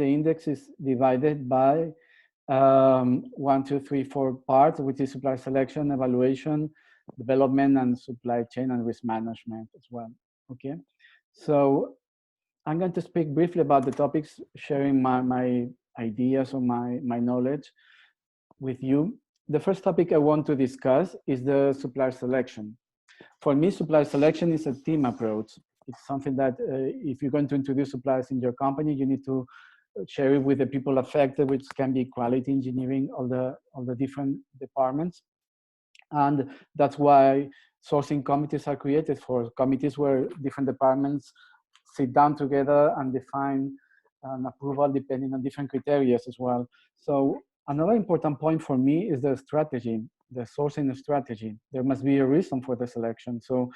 the index is divided by 1, 2, 3, 4 parts, which is supplier selection, evaluation, development, and supply chain and risk management as well. Okay, so I'm going to speak briefly about the topics, sharing my ideas or my knowledge with you. The first topic I want to discuss is the supplier selection. For me, supplier selection is a team approach. It's something that if you're going to introduce suppliers in your company, you need to share it with the people affected, which can be quality engineering, all the different departments. And that's why sourcing committees are created, for committees where different departments sit down together and define an approval depending on different criteria as well. So another important point for me is the strategy, the sourcing strategy. There must be a reason for the selection. So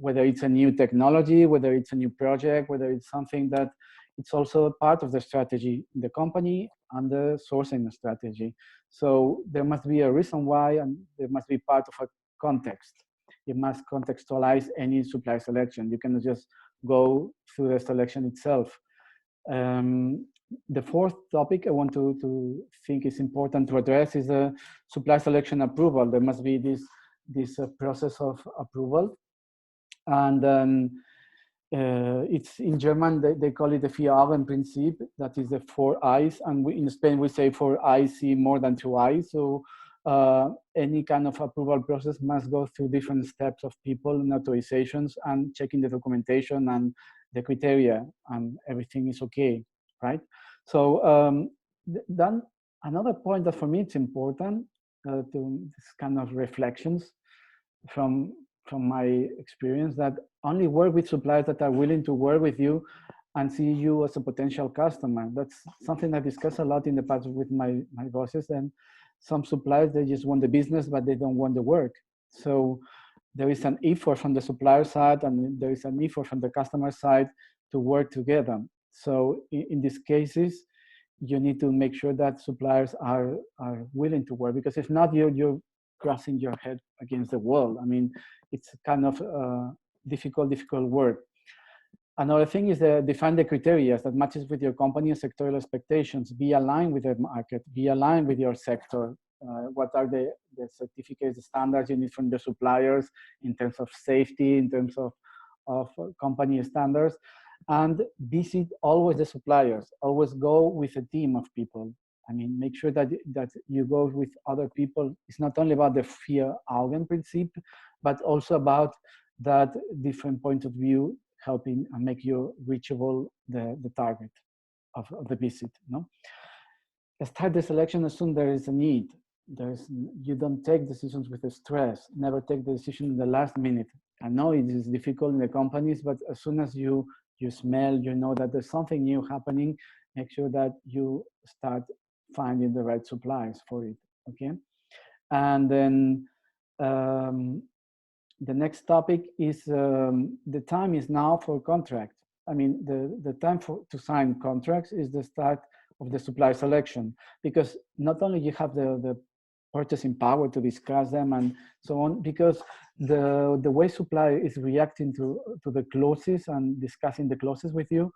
whether it's a new technology, whether it's a new project, whether it's something that it's also a part of the strategy in the company and the sourcing strategy. So there must be a reason why, and there must be part of a context. You must contextualize any supply selection. You cannot just go through the selection itself. The fourth topic I want to think is important to address is the supply selection approval. There must be this process of approval. And it's in German, they call it the vier Augen-Prinzip, that is the 4 eyes. And in Spain, we say 4 eyes see more than 2 eyes. So any kind of approval process must go through different steps of people and authorizations and checking the documentation and the criteria, and everything is okay, right? So then another point that for me it's important to this kind of reflections from my experience, that only work with suppliers that are willing to work with you and see you as a potential customer. That's something I discussed a lot in the past with my bosses. And some suppliers, they just want the business, but they don't want the work. So there is an effort from the supplier side and there is an effort from the customer side to work together. So in these cases, you need to make sure that suppliers are willing to work, because if not, you're crossing your head against the wall. I mean, it's kind of difficult work. Another thing is define the criteria that matches with your company and sectorial expectations. Be aligned with the market, be aligned with your sector. What are the certificates, the standards you need from the suppliers in terms of safety, in terms of company standards. And visit always the suppliers. Always go with a team of people. I mean, make sure that you go with other people. It's not only about the vier Augen-Prinzip, but also about that different point of view, helping and make you reachable the target of the visit. No, start the selection as soon as there is a need. You don't take decisions with the stress. Never take the decision in the last minute. I know it is difficult in the companies, but as soon as you smell, you know that there's something new happening, make sure that you start finding the right supplies for it, okay? And then the next topic is the time is now for contract. I mean, the time to sign contracts is the start of the supply selection, because not only you have the purchasing power to discuss them and so on, because the way supplier is reacting to the clauses and discussing the clauses with you,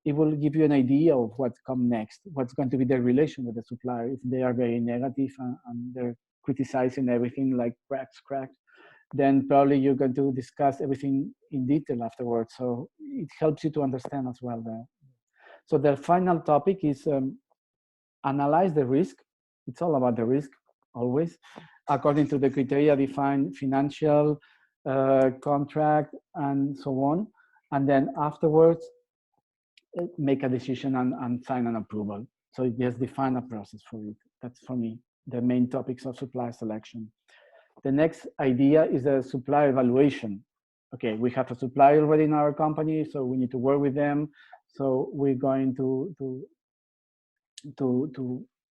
it will give you an idea of what comes next, what's going to be their relation with the supplier. If they are very negative and they're criticizing everything like cracks, then probably you're going to discuss everything in detail afterwards. So it helps you to understand as well. So the final topic is analyze the risk. It's all about the risk, always, according to the criteria defined, financial, contract, and so on. And then afterwards, make a decision and sign an approval. So it just define a process for it. That's, for me, the main topics of supply selection. The next idea is a supplier evaluation. Okay, we have a supplier already in our company, so we need to work with them. So we're going to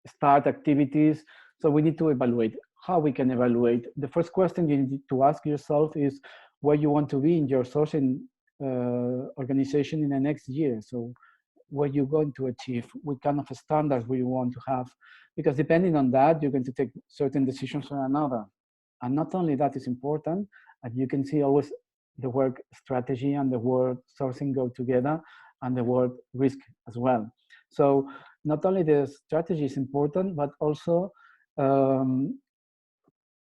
start activities. So we need to evaluate. How we can evaluate? The first question you need to ask yourself is where you want to be in your sourcing organization in the next year. So what you're going to achieve, what kind of standards we want to have, because depending on that, you're going to take certain decisions or another. And not only that is important, as you can see, always the word strategy and the word sourcing go together, and the word risk as well. So not only the strategy is important, but also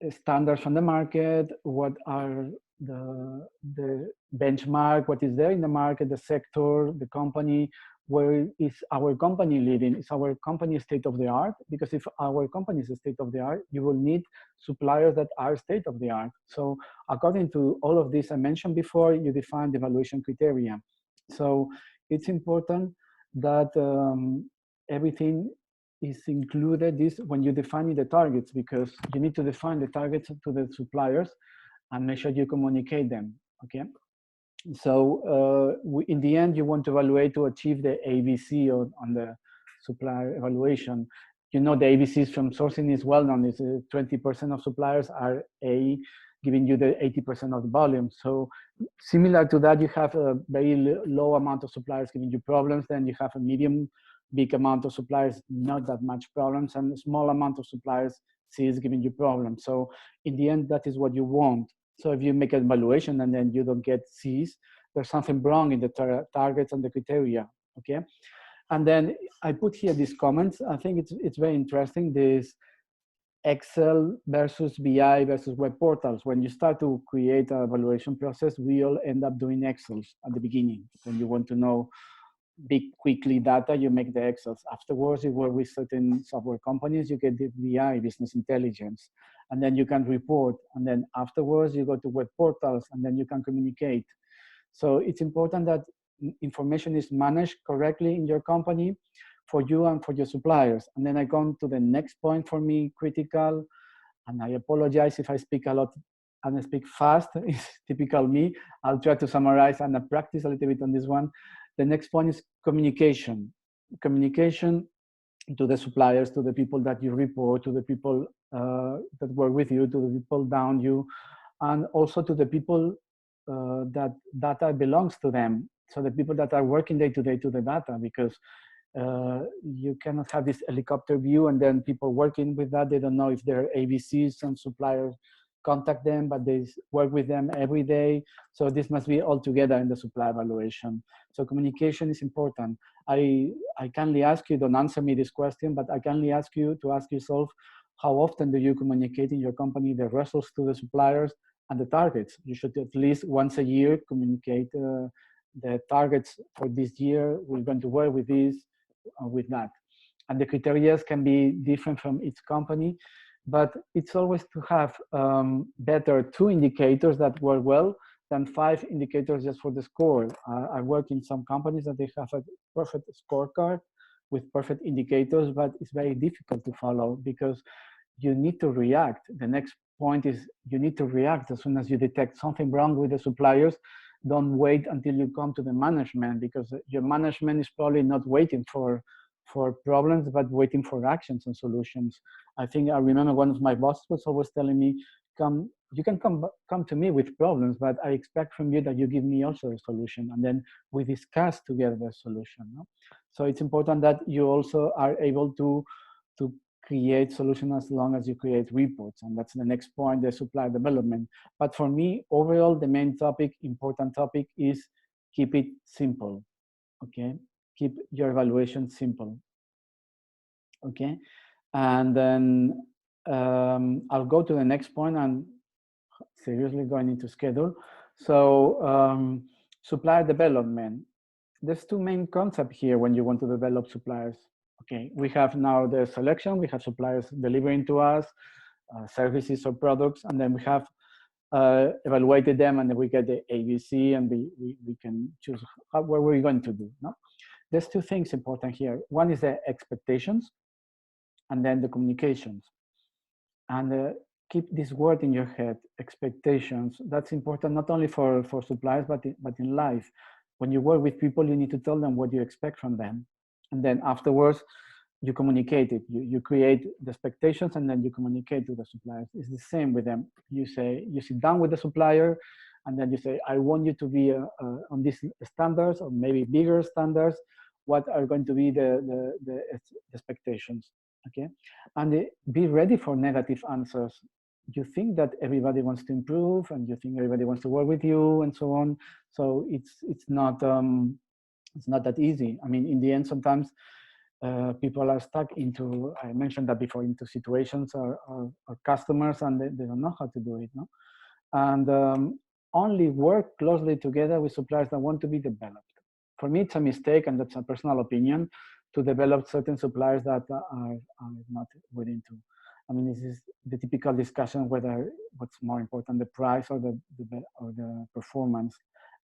standards from the market, what are the benchmark, what is there in the market, the sector, the company, where is our company leading? Is our company state of the art? Because if our company is state of the art, you will need suppliers that are state of the art. So according to all of this I mentioned before, you define the evaluation criteria. So it's important that everything is included this when you define the targets, because you need to define the targets to the suppliers and make sure you communicate them, okay? So in the end, you want to evaluate to achieve the ABC on the supplier evaluation. You know, the ABCs from sourcing is well known. It's 20% of suppliers are A, giving you the 80% of the volume. So similar to that, you have a very low amount of suppliers giving you problems. Then you have a medium, big amount of suppliers, not that much problems, and a small amount of suppliers, C, is giving you problems. So in the end, that is what you want. So if you make an evaluation and then you don't get C's, there's something wrong in the targets and the criteria, okay? And then I put here these comments. I think it's very interesting, this Excel versus BI versus web portals. When you start to create an evaluation process, we all end up doing Excels at the beginning. When you want to know big, quickly data, you make the Excels. Afterwards, you work with certain software companies, you get the BI, business intelligence, and then you can report. And then afterwards, you go to web portals, and then you can communicate. So it's important that information is managed correctly in your company for you and for your suppliers. And then I come to the next point for me, critical, and I apologize if I speak a lot and I speak fast, it's typical me. I'll try to summarize and I practice a little bit on this one. The next point is communication. Communication to the suppliers, to the people that you report, to the people that work with you, to the people down you, and also to the people that data belongs to them. So the people that are working day to day to the data, because you cannot have this helicopter view and then people working with that, they don't know if they're ABCs and suppliers contact them, but they work with them every day. So this must be all together in the supply evaluation. So communication is important. I kindly ask you, don't answer me this question, but I kindly ask you to ask yourself, how often do you communicate in your company the results to the suppliers and the targets? You should at least once a year communicate the targets for this year. We're going to work with this, with that. And the criteria can be different from each company, but it's always to have better 2 indicators that work well than 5 indicators just for the score. I work in some companies that they have a perfect scorecard with perfect indicators, but it's very difficult to follow because you need to react. The next point is you need to react as soon as you detect something wrong with the suppliers. Don't wait until you come to the management, because your management is probably not waiting for problems, but waiting for actions and solutions. I think I remember one of my bosses was always telling me, you can come to me with problems, but I expect from you that you give me also a solution, and then we discuss together the solution. No? So it's important that you also are able to create solutions as long as you create reports, and that's the next point, the supply development. But for me, overall, the main topic, important topic, is keep it simple, okay? Keep your evaluation simple, okay? And then I'll go to the next point and seriously going into schedule. So supplier development. There's 2 main concepts here when you want to develop suppliers. Okay, we have now the selection, we have suppliers delivering to us services or products, and then we have evaluated them, and then we get the ABC, and we can choose what we're going to do. No? There's 2 things important here. One is the expectations, and then the communications. And keep this word in your head, expectations. That's important not only for suppliers, but in life. When you work with people, you need to tell them what you expect from them. And then afterwards, you communicate it. You create the expectations, and then you communicate to the suppliers. It's the same with them. You say, you sit down with the supplier, and then you say, I want you to be on these standards, or maybe bigger standards. What are going to be the expectations? Okay, and be ready for negative answers. You think that everybody wants to improve, and you think everybody wants to work with you, and so on. So it's not that easy. I mean, in the end, sometimes people are stuck into, I mentioned that before, into situations or customers, and they don't know how to do it, no? And only work closely together with suppliers that want to be developed. For me, it's a mistake, and that's a personal opinion, to develop certain suppliers that are not willing to. I mean, this is the typical discussion whether what's more important, the price or the performance.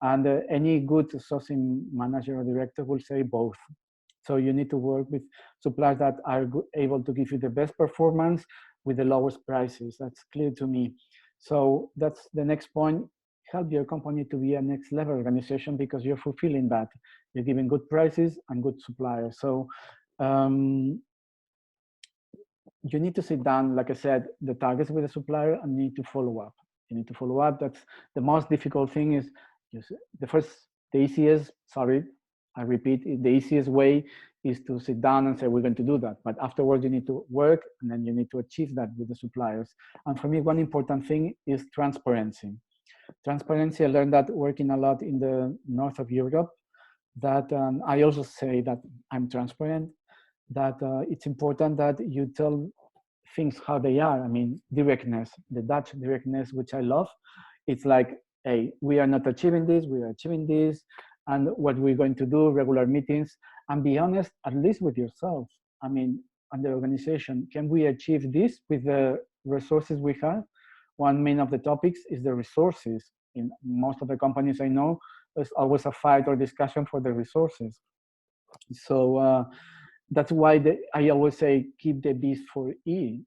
And any good sourcing manager or director will say both. So you need to work with suppliers that are able to give you the best performance with the lowest prices. That's clear to me. So that's the next point. Help your company to be a next level organization because you're fulfilling that. You're giving good prices and good suppliers. So you need to sit down, like I said, the targets with the supplier and need to follow up. You need to follow up. That's the most difficult thing is the easiest, sorry, I repeat, the easiest way is to sit down and say, we're going to do that. But afterwards, you need to work and then you need to achieve that with the suppliers. And for me, one important thing is transparency. Transparency, I learned that working a lot in the north of Europe, that I also say that I'm transparent, that it's important that you tell things how they are. I mean, directness, the Dutch directness, which I love. It's like, hey, we are not achieving this, we are achieving this, and what we're going to do, regular meetings, and be honest, at least with yourself. I mean, and the organization, can we achieve this with the resources we have? One main of the topics is the resources. In most of the companies I know, there's always a fight or discussion for the resources. So that's why I always say, keep the B for E,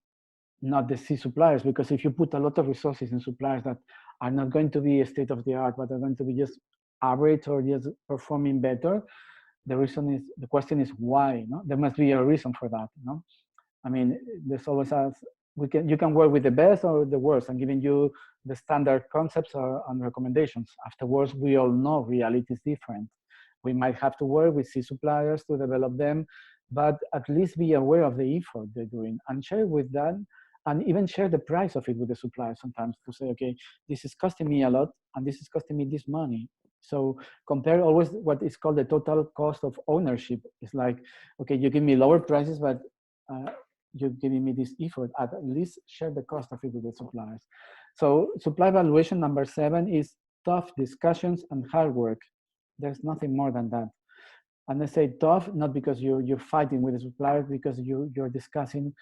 not the C suppliers, because if you put a lot of resources in suppliers that are not going to be state of the art, but are going to be just average or just performing better, the question is why, no? There must be a reason for that, no? I mean, there's always you can work with the best or the worst. I'm giving you the standard concepts and recommendations. Afterwards, we all know reality is different. We might have to work with C suppliers to develop them, but at least be aware of the effort they're doing and share with them, and even share the price of it with the supplier sometimes to say, okay, this is costing me a lot and this is costing me this money. So compare always what is called the total cost of ownership. It's like, okay, you give me lower prices, but you're giving me this effort. At least share the cost of it with the suppliers. So supply evaluation number 7 is tough discussions and hard work. There's nothing more than that. And I say tough, not because you're fighting with the suppliers, because you're discussing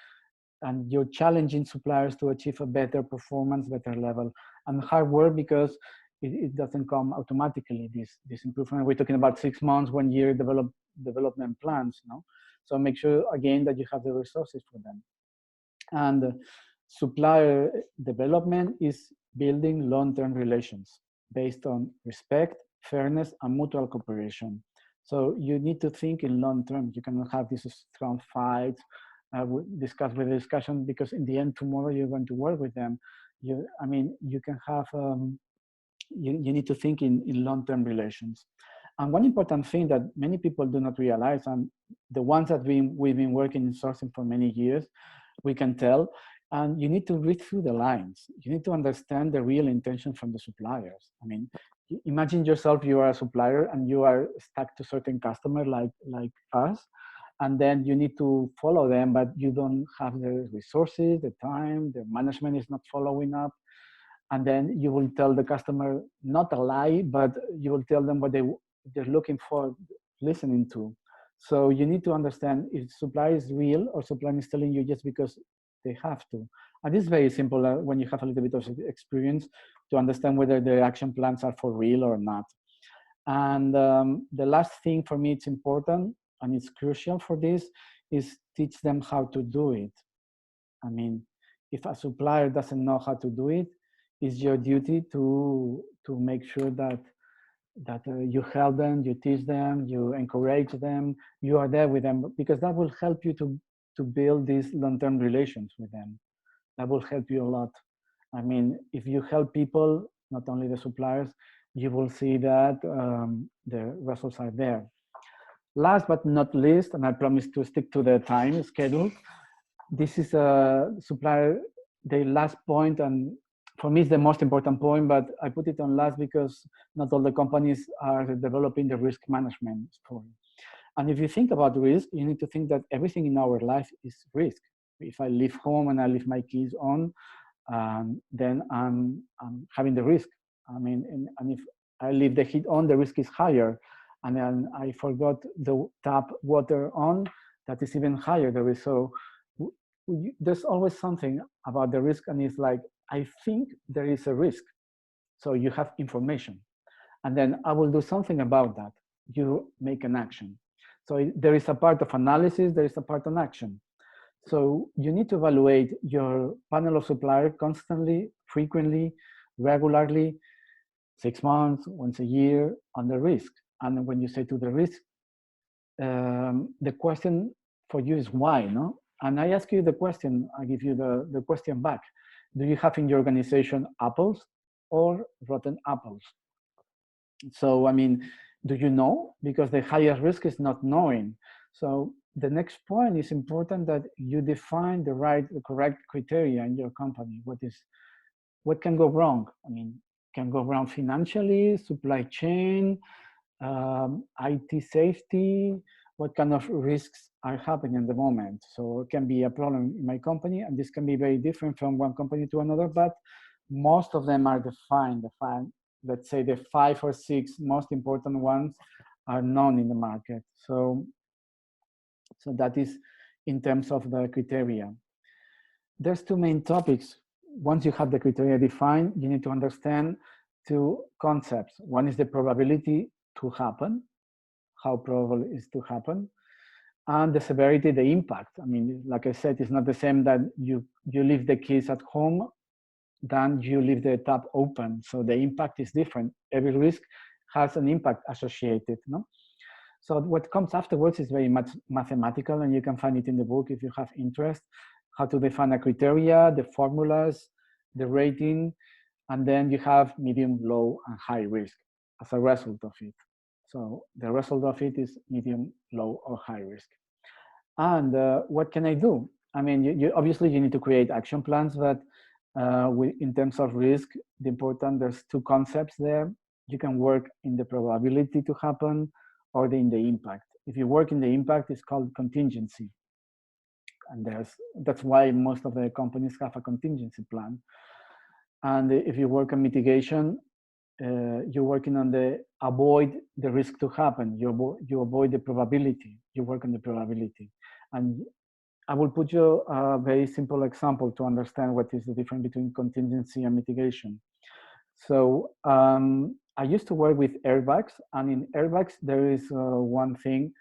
and you're challenging suppliers to achieve a better performance, better level. And hard work because it doesn't come automatically, this improvement. We're talking about 6 months, 1 year development plans, no? So make sure, again, that you have the resources for them. And supplier development is building long-term relations based on respect, fairness, and mutual cooperation. So you need to think in long term. You cannot have these strong fights, discuss with the discussion, because in the end, tomorrow you're going to work with them. I mean, you can have, you need to think in long-term relations. And one important thing that many people do not realize, and the ones that we've been working in sourcing for many years, we can tell, and you need to read through the lines. You need to understand the real intention from the suppliers. I mean, imagine yourself, you are a supplier and you are stuck to certain customer like us, and then you need to follow them, but you don't have the resources, the time, the management is not following up. And then you will tell the customer, not a lie, but you will tell them what they're looking for, listening to. So you need to understand if supply is real or supply is telling you just because they have to. And it's very simple when you have a little bit of experience to understand whether the action plans are for real or not. And the last thing for me, it's important and it's crucial for this, is teach them how to do it. I mean, if a supplier doesn't know how to do it, it's your duty to make sure that you help them, you teach them, you encourage them, you are there with them, because that will help you to build these long-term relations with them. That will help you a lot. I mean, if you help people, not only the suppliers, you will see that the results are there. Last but not least, and I promise to stick to the time schedule, this is a supplier, the last point, and for me it's the most important point, but I put it on last because not all the companies are developing the risk management story. And if you think about risk, you need to think that everything in our life is risk. If I leave home and I leave my keys on, then I'm having the risk. I mean, and if I leave the heat on, the risk is higher. And then I forgot the tap water on, that is even higher, the risk. So there's always something about the risk, and it's like, I think there is a risk. So you have information. And then I will do something about that. You make an action. So there is a part of analysis, there is a part on action. So you need to evaluate your panel of suppliers constantly, frequently, regularly, 6 months, once a year, on the risk. And when you say to the risk, the question for you is why, no? And I ask you the question, I give you the question back. Do you have in your organization apples or rotten apples? So, I mean, do you know? Because the highest risk is not knowing. So the next point is important, that you define the correct criteria in your company. What can go wrong? I mean, can go wrong financially, supply chain, IT safety, what kind of risks are happening in the moment. So it can be a problem in my company, and this can be very different from one company to another, but most of them are defined. Let's say the 5 or 6 most important ones are known in the market. So that is in terms of the criteria. There's 2 main topics. Once you have the criteria defined, you need to understand 2 concepts. One is the probability to happen, how probable it is to happen, and the severity, the impact. I mean, like I said, it's not the same that you leave the keys at home than you leave the tap open. So the impact is different. Every risk has an impact associated, no? So what comes afterwards is very much mathematical, and you can find it in the book if you have interest, how to define a criteria, the formulas, the rating, and then you have medium, low, and high risk as a result of it. So the result of it is medium, low, or high risk. And what can I do? I mean, obviously you need to create action plans, but in terms of risk, there's 2 concepts there. You can work in the probability to happen or in the impact. If you work in the impact, it's called contingency. And that's why most of the companies have a contingency plan. And if you work on mitigation, you're working on the avoid the risk to happen. You avoid the probability. You work on the probability. And I will put you a very simple example to understand what is the difference between contingency and mitigation. So I used to work with airbags, and in airbags there is one thing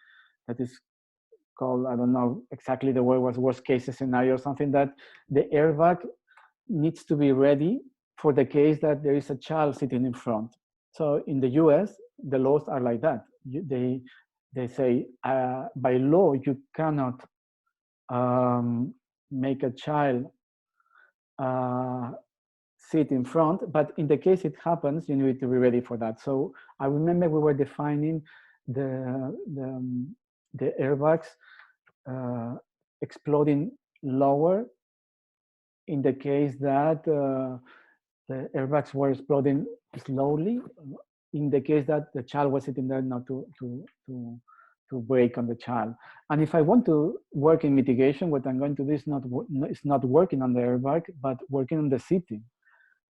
that is called, I don't know exactly the word, was worst case scenario or something, that the airbag needs to be ready for the case that there is a child sitting in front. So in the US, the laws are like that. They say by law you cannot make a child sit in front, but in the case it happens, you need to be ready for that. So I remember we were defining the airbags exploding lower in the case that the airbags were exploding slowly, in the case that the child was sitting there not to brake on the child. And if I want to work in mitigation, what I'm going to do is not working on the airbag, but working on the seating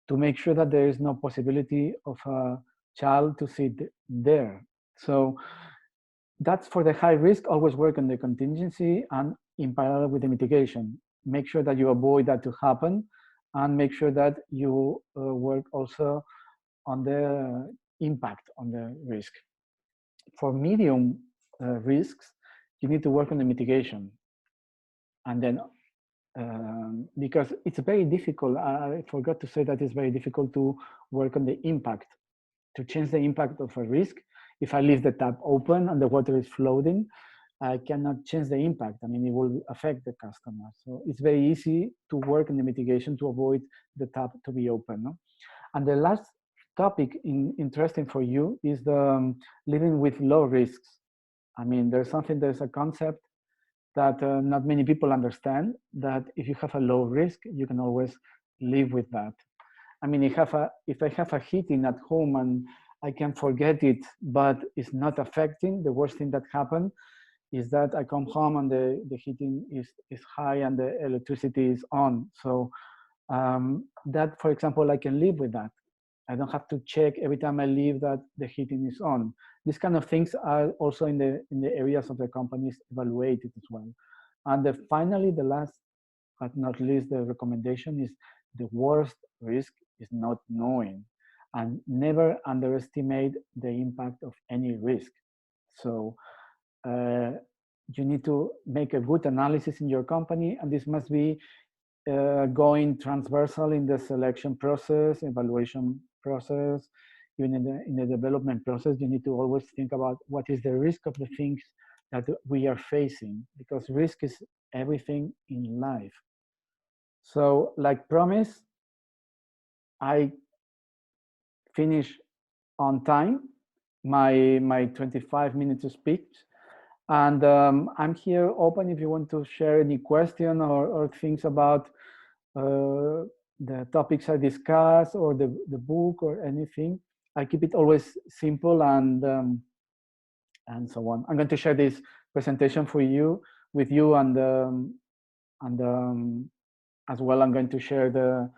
to make sure that there is no possibility of a child to sit there. So that's for the high risk. Always work on the contingency and in parallel with the mitigation. Make sure that you avoid that to happen, and make sure that you work also on the impact on the risk. For medium risks, you need to work on the mitigation. And then, because it's very difficult, I forgot to say that it's very difficult to work on the impact, to change the impact of a risk. If I leave the tap open and the water is floating, I cannot change the impact. I mean, it will affect the customer. So it's very easy to work in the mitigation to avoid the tap to be open. No? And the last topic interesting for you is the living with low risks. I mean, there's a concept that not many people understand, that if you have a low risk, you can always live with that. I mean, if I have a heating at home I can forget it, but it's not affecting. The worst thing that happened is that I come home and the heating is high and the electricity is on. So that, for example, I can live with that. I don't have to check every time I leave that the heating is on. These kind of things are also in the areas of the companies evaluated as well. And finally, the last but not least, the recommendation is the worst risk is not knowing, and never underestimate the impact of any risk. So you need to make a good analysis in your company, and this must be going transversal in the selection process, evaluation process, even in the development process. You need to always think about what is the risk of the things that we are facing, because risk is everything in life. So, like promised, I finish on time my 25 minutes speech, and I'm here open if you want to share any question or things about the topics I discuss or the book or anything. I keep it always simple and so on. I'm going to share this presentation with you, and as well I'm going to share the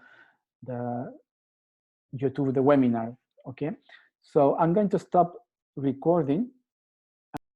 YouTube, the webinar. Okay, so I'm going to stop recording.